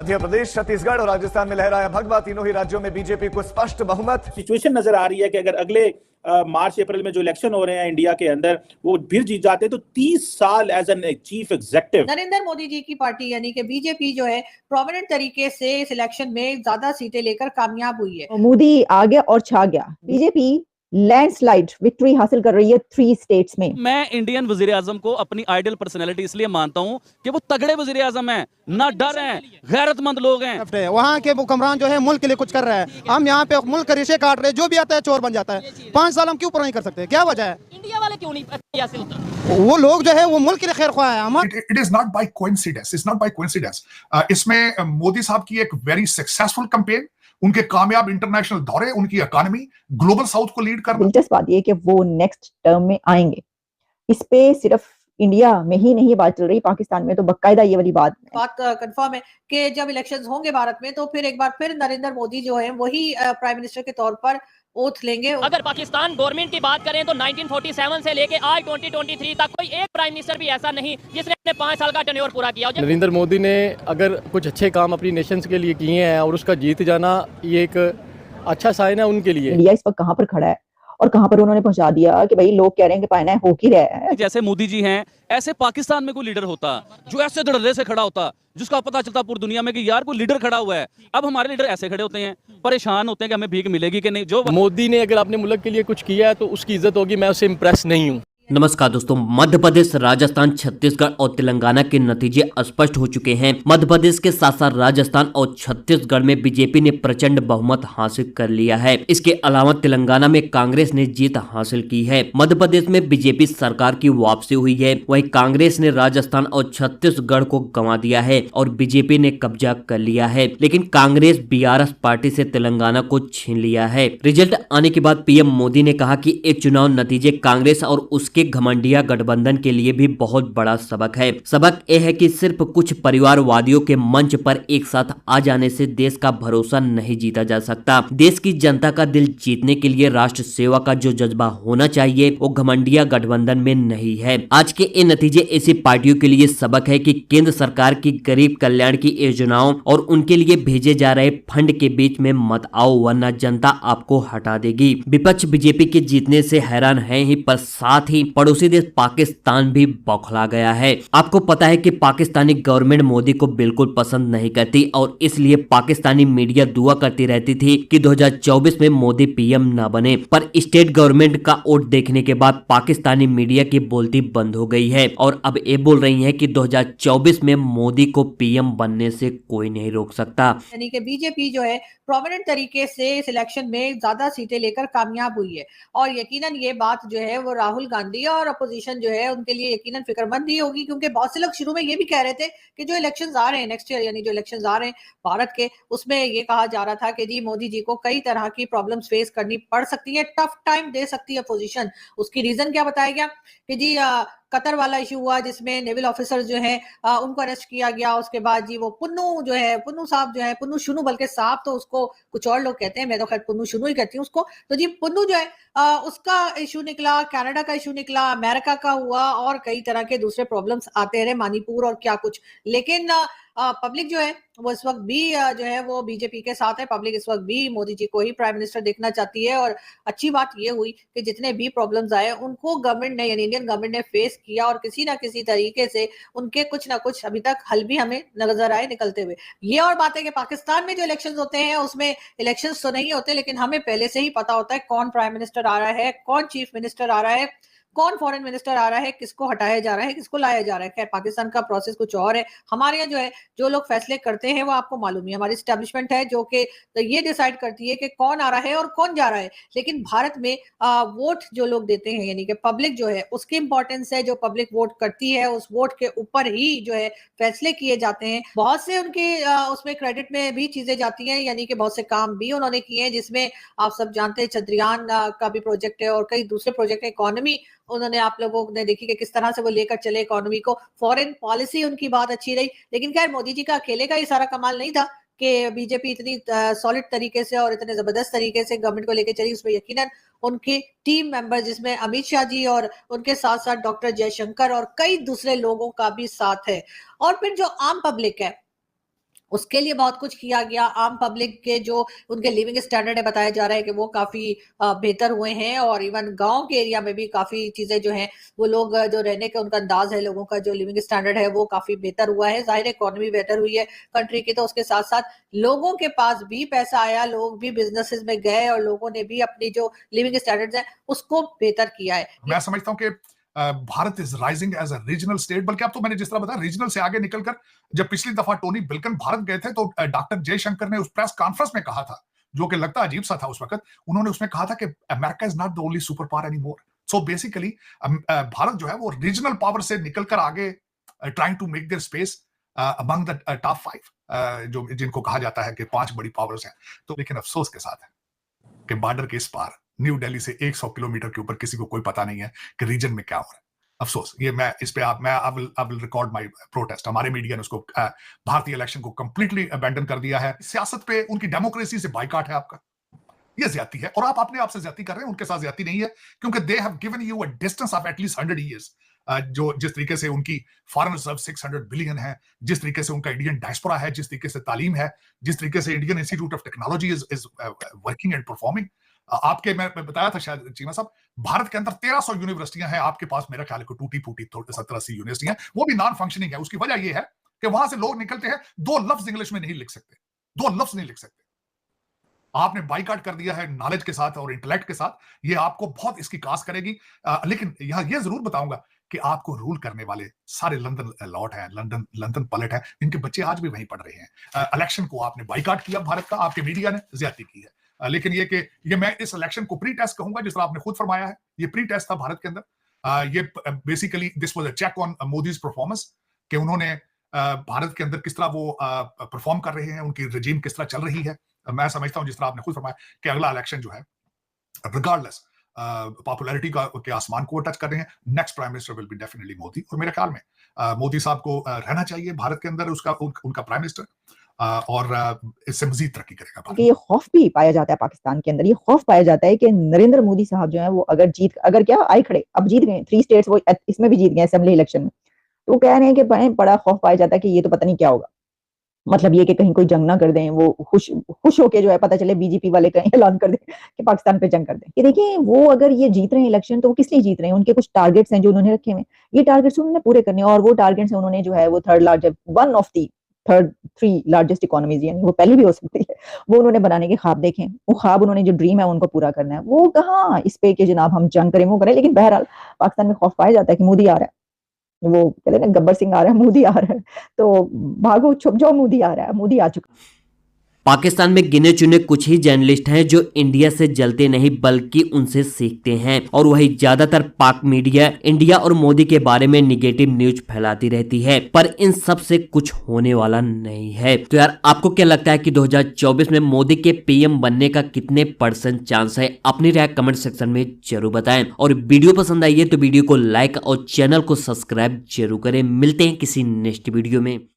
मध्य प्रदेश, छत्तीसगढ़ और राजस्थान में लहराया भगवा। तीनों ही राज्यों में बीजेपी को स्पष्ट बहुमत। सिचुएशन नजर आ रही है कि अगर अगले मार्च अप्रैल में जो इलेक्शन हो रहे हैं इंडिया के अंदर वो फिर जीत जाते हैं तो 30 साल as an chief executive Narendra Modi ji की पार्टी यानी कि बीजेपी जो है प्रोमिनेंट तरीके से इस इलेक्शन में ज्यादा सीटें लेकर कामयाब हुई है। मोदी आ गया और छा गया। बीजेपी लैंडस्लाइड विक्ट्री हासिल कर रही है 3 स्टेट्स में। मैं इंडियन वजीर आजम को अपनी आइडियल पर्सनैलिटी इसलिए मानता हूं कि वो तगड़े वजीर आजम हैं, ना डर हैं, गैरतमंद लोग हैं। वहाँ के हुक्मरान जो है मुल्क के लिए कुछ कर रहा है, हम यहाँ पे मुल्क का रिश्ते काट रहे हैं, जो भी आता है चोर बन जाता है। 5 साल हम क्यों पूरा नहीं कर सकते, क्या वजह है? इंडिया वाले क्यों नहीं हासिल होता? वो लोग जो है वो मुल्क के लिए खैर ख्वाह है। It is not by coincidence, it's not by coincidence. इसमें मोदी साहब की एक वेरी सक्सेसफुल कैंपेन, उनके कामयाब इंटरनेशनल दौरे, उनकी इकोनॉमी, ग्लोबल साउथ को लीड करना। दिलचस्प बात यह कि वो नेक्स्ट टर्म में आएंगे। इस पे सिर्फ इंडिया में ही नहीं बात चल रही, पाकिस्तान में तो बकायदा ये वाली बात कंफर्म है कि जब इलेक्शंस होंगे भारत में तो फिर एक बार फिर नरेंद्र मोदी जो है वही प्राइम मिनिस्टर के तौर पर ओथ लेंगे। अगर पाकिस्तान गवर्नमेंट की बात करें तो 1947 से लेके आज 2023 तक कोई एक प्राइम मिनिस्टर भी ऐसा नहीं जिसने अपने 5 साल का टेन्योर पूरा किया। नरेंद्र मोदी ने अगर कुछ अच्छे काम अपनी नेशंस के लिए किए हैं और उसका जीत जाना ये एक अच्छा साइन है उनके लिए। इंडिया इस वक्त कहां पर खड़ा है और कहां पर उन्होंने पहुंचा दिया कि भाई लोग कह रहे हैं कि पाना हो ही रहा है। जैसे मोदी जी हैं, ऐसे पाकिस्तान में कोई लीडर होता जो ऐसे धड़ल्ले से खड़ा होता, जिसका पता चलता पूरी दुनिया में कि यार कोई लीडर खड़ा हुआ है। अब हमारे लीडर ऐसे खड़े होते हैं, परेशान होते हैं कि हमें भीख मिलेगी कि नहीं। जो मोदी ने अगर अपने मुल्क के लिए कुछ किया है तो उसकी इज्जत होगी, मैं उससे इम्प्रेस नहीं हूँ। नमस्कार दोस्तों, मध्य प्रदेश, राजस्थान, छत्तीसगढ़ और तेलंगाना के नतीजे स्पष्ट हो चुके हैं। मध्य प्रदेश के साथ साथ राजस्थान और छत्तीसगढ़ में बीजेपी ने प्रचंड बहुमत हासिल कर लिया है। इसके अलावा तेलंगाना में कांग्रेस ने जीत हासिल की है। मध्य प्रदेश में बीजेपी सरकार की वापसी हुई है, वहीं कांग्रेस ने राजस्थान और छत्तीसगढ़ को गंवा दिया है और बीजेपी ने कब्जा कर लिया है। लेकिन कांग्रेस बीआरएस पार्टी से तेलंगाना को छीन लिया है। रिजल्ट आने के बाद पीएम मोदी ने कहा कि ये चुनाव नतीजे कांग्रेस और उसके घमंडिया गठबंधन के लिए भी बहुत बड़ा सबक है। सबक यह है कि सिर्फ कुछ परिवारवादियों के मंच पर एक साथ आ जाने से देश का भरोसा नहीं जीता जा सकता। देश की जनता का दिल जीतने के लिए राष्ट्र सेवा का जो जज्बा होना चाहिए वो घमंडिया गठबंधन में नहीं है। आज के ये नतीजे ऐसी पार्टियों के लिए सबक है कि केंद्र सरकार की गरीब कल्याण की योजनाओं और उनके लिए भेजे जा रहे फंड के बीच में मत आओ, वरना जनता आपको हटा देगी। विपक्ष बीजेपी के जीतने से हैरान है ही, पर साथ ही पड़ोसी देश पाकिस्तान भी बौखला गया है। आपको पता है कि पाकिस्तानी गवर्नमेंट मोदी को बिल्कुल पसंद नहीं करती और इसलिए पाकिस्तानी मीडिया दुआ करती रहती थी कि 2024 में मोदी पीएम न बने। पर स्टेट गवर्नमेंट का वोट देखने के बाद पाकिस्तानी मीडिया की बोलती बंद हो गई है और अब ये बोल रही है कि 2024 में मोदी को पीएम बनने से कोई नहीं रोक सकता। यानी कि बीजेपी जो है प्रोमिनेंट तरीके से इस इलेक्शन में ज्यादा सीटें लेकर कामयाब हुई है और यकीनन ये बात जो है वो राहुल गांधी और अपोजिशन जो है उनके लिए यकीनन फिक्रमंद ही होगी, क्योंकि बहुत से लोग शुरू में ये भी कह रहे थे कि जो इलेक्शंस आ रहे हैं नेक्स्ट ईयर, यानी जो इलेक्शंस आ रहे हैं भारत के, उसमें ये कहा जा रहा था कि जी मोदी जी को कई तरह की प्रॉब्लम्स फेस करनी पड़ सकती है, टफ टाइम दे सकती है अपोजिशन। उसकी रीजन क्या बताया गया कि जी कतर वाला इशू हुआ जिसमें नेवल ऑफिसर जो है उनको अरेस्ट किया गया। उसके बाद जी वो पुन्नू जो है, पुन्नू साहब जो है, पुन्नू शुनू, बल्कि साहब तो उसको कुछ और लोग कहते हैं, मैं तो खैर पुन्नू शुनू ही कहती हूँ उसको। तो जी पुन्नू जो है उसका इशू निकला, कनाडा का इशू निकला, अमेरिका का हुआ और कई तरह के दूसरे प्रॉब्लम्स आते रहे, मणिपुर और क्या कुछ। लेकिन पब्लिक जो है वो इस वक्त भी जो है वो बीजेपी के साथ है। पब्लिक इस वक्त भी मोदी जी को ही प्राइम मिनिस्टर देखना चाहती है और अच्छी बात ये हुई कि जितने भी प्रॉब्लम्स आए उनको गवर्नमेंट ने, यानी इंडियन गवर्नमेंट ने फेस किया और किसी ना किसी तरीके से उनके कुछ ना कुछ अभी तक हल भी हमें नजर आए निकलते हुए। ये और बात है कि पाकिस्तान में जो इलेक्शंस होते हैं उसमें इलेक्शंस तो नहीं होते, लेकिन हमें पहले से ही पता होता है कौन प्राइम मिनिस्टर आ रहा है, कौन चीफ मिनिस्टर आ रहा है, कौन फॉरेन मिनिस्टर आ रहा है, किसको हटाया जा रहा है, किसको लाया जा रहा है। खैर पाकिस्तान का प्रोसेस कुछ और है। हमारे यहाँ जो है जो लोग फैसले करते हैं वो आपको मालूम है, हमारी स्टैब्लिशमेंट है जो कि तो ये डिसाइड करती है कि कौन आ रहा है और कौन जा रहा है। लेकिन भारत में वोट जो लोग देते हैं, यानी कि पब्लिक जो है उसकी इंपॉर्टेंस है, जो पब्लिक वोट करती है उस वोट के ऊपर ही जो है फैसले किए जाते हैं। बहुत से उनके उसमें क्रेडिट में भी चीजें जाती हैं, यानी कि बहुत से काम भी उन्होंने किए हैं जिसमें आप सब जानते हैं चंद्रयान का भी प्रोजेक्ट है और कई दूसरे प्रोजेक्ट है। इकोनॉमी उन्होंने, आप लोगों ने देखी कि किस तरह से वो लेकर चले इकोनॉमी को। फॉरेन पॉलिसी उनकी बात अच्छी रही, लेकिन खैर मोदी जी का अकेले का ही सारा कमाल नहीं था कि बीजेपी इतनी सॉलिड तरीके से और इतने जबरदस्त तरीके से गवर्नमेंट को लेकर चली। उसमें यकीनन उनके टीम मेंबर जिसमें अमित शाह जी और उनके साथ साथ डॉक्टर जयशंकर और कई दूसरे लोगों का भी साथ है। और फिर जो आम पब्लिक है उसके लिए बहुत कुछ किया गया। आम पब्लिक के जो उनके लिविंग स्टैंडर्ड है बताया जा रहा है कि वो काफी बेहतर हुए हैं, और इवन गांव के एरिया में भी काफी चीजें जो हैं वो लोग जो रहने का उनका अंदाज है, लोगों का जो लिविंग स्टैंडर्ड है वो काफी बेहतर हुआ है। जाहिर है इकोनॉमी बेहतर हुई है कंट्री की, तो उसके साथ साथ लोगों के पास भी पैसा आया, लोग भी बिजनेसेस में गए और लोगों ने भी अपनी जो लिविंग स्टैंडर्ड्स है उसको बेहतर किया है। मैं समझता हूं कि Bharat is rising as a regional state, बल्कि अब तो मैंने जिस तरह बताया रीजनल से आगे निकलकर, जब पिछली दफा टोनी ब्लिंकन भारत गए थे तो डॉक्टर जयशंकर ने उस प्रेस कॉन्फ्रेंस में कहा था, जो कि लगता अजीब सा था उस वक्त, उन्होंने उसमें कहा था कि America is not the only super power any more. So basically Bharat जो है वो रीजनल पावर से निकलकर आगे trying to make their space among the top 5, जो जिनको कहा जाता है कि 5 बड़ी पावर्स हैं। तो लेकिन अफसोस के साथ है कि बॉर्डर के इस पार न्यू दिल्ली से 100 किलोमीटर के ऊपर किसी को कोई पता नहीं है कि रीजन में क्या हो रहा है। अफसोस, ये मैं इस पे I will record my protest. हमारे मीडिया ने उसको भारतीय इलेक्शन को कंप्लीटली अबैंडन कर दिया है। सियासत पे उनकी डेमोक्रेसी से बाइकआउट है आपका, ये ज्यादती है, और आप अपने आप से ज्यादती कर रहे हैं, उनके साथ ज्यादती नहीं है, क्योंकि they have given you a distance of at least 100 years. जो जिस तरीके से उनकी फॉरेन रिजर्व 600 बिलियन है, जिस तरीके से उनका इंडियन डायस्पोरा है, जिस तरीके से तालीम है, जिस तरीके से Indian institute of technology is working and performing. आपके मैं बताया था शायद चीमा साहब, भारत के अंदर 1300 यूनिवर्सिटियां हैं, आपके पास मेरा ख्याल है को टूटी फूटी 70-80 यूनिवर्सिटियां, वो भी नॉन फंक्शनिंग है। उसकी वजह यह है कि वहां से लोग निकलते हैं 2 लफ्ज इंग्लिश में नहीं लिख सकते, 2 लफ्ज नहीं लिख सकते। आपने बाइकआउट कर दिया है नॉलेज के साथ और इंटेलेक्ट के साथ, ये आपको बहुत इसकी कास करेगी। लेकिन यहां ये जरूर बताऊंगा कि आपको रूल करने वाले सारे लंदन लॉट हैं, लंदन पलट है, इनके बच्चे आज भी वहीं पढ़ रहे हैं। इलेक्शन को आपने बाइकआउट किया भारत का, आपके मीडिया ने ज्यादती की है। लेकिन ये मैं इस इलेक्शन को प्री टेस्ट कहूंगा, जिस तरह आपने खुद फरमाया है, ये प्री टेस्ट था भारत के अंदर। ये basically this was a check on Modi's performance, कि उन्होंने भारत के अंदर किस तरह वो परफॉर्म कर रहे हैं, उनकी रजीम किस तरह चल रही है। मैं समझता हूं, जिस तरह आपने खुद फरमाया, कि अगला इलेक्शन जो है रिगार्डलेस पॉपुलैरिटी के आसमान को टच कर रहे हैं, next prime minister will be definitely Modi. और मेरे ख्याल में मोदी साहब को रहना चाहिए भारत के अंदर उनका प्राइम मिनिस्टर, और इससे मजीद तरक्की करेगा भारत। ये खौफ भी पाया जाता है पाकिस्तान के अंदर, ये खौफ पाया जाता है कि नरेंद्र मोदी साहब जो है वो अगर क्या आए खड़े, अब जीत गए 3 स्टेट्स, वो इसमें भी जीत गए असेंबली इलेक्शन में, तो कह रहे हैं कि बड़ा खौफ पाया जाता है कि ये तो पता नहीं क्या होगा। मतलब ये कि कहीं कोई जंग ना कर दें, वो खुश होके जो है पता चले बीजेपी वाले कहीं ऐलान कर दें कि पाकिस्तान पे जंग कर दें। ये देखिए, वो अगर ये जीत रहे हैं इलेक्शन तो वो किस लिए जीत रहे हैं? उनके कुछ टारगेट्स हैं जो उन्होंने रखे हुए, ये टारगेट्स उन्होंने पूरे करने, और वो टारगेट्स हैं उन्होंने जो है वो one of the third 3 largest economies, यानी वो पहले भी हो सकती है, वो उन्होंने बनाने के ख्वाब देखे। वो ख्वाब उन्होंने जो ड्रीम है उनको पूरा करना है। वो कहाँ इस पे कि जनाब हम जंग करें वो करें, लेकिन बहरहाल पाकिस्तान में खौफ पाया जाता है कि मोदी आ रहा है, वो कहते हैं ना गब्बर सिंह आ रहा है, मोदी आ रहा है, तो भागो छुप जाओ, मोदी आ रहा है, मोदी आ चुका। पाकिस्तान में गिने चुने कुछ ही जर्नलिस्ट हैं जो इंडिया से जलते नहीं बल्कि उनसे सीखते हैं, और वही ज्यादातर पाक मीडिया इंडिया और मोदी के बारे में निगेटिव न्यूज फैलाती रहती है, पर इन सब से कुछ होने वाला नहीं है। तो यार आपको क्या लगता है कि 2024 में मोदी के पीएम बनने का कितने % चांस है? अपनी राय कमेंट सेक्शन में जरूर बताएं, और वीडियो पसंद आई है तो वीडियो को लाइक और चैनल को सब्सक्राइब जरूर करें। मिलते हैं किसी नेक्स्ट वीडियो में।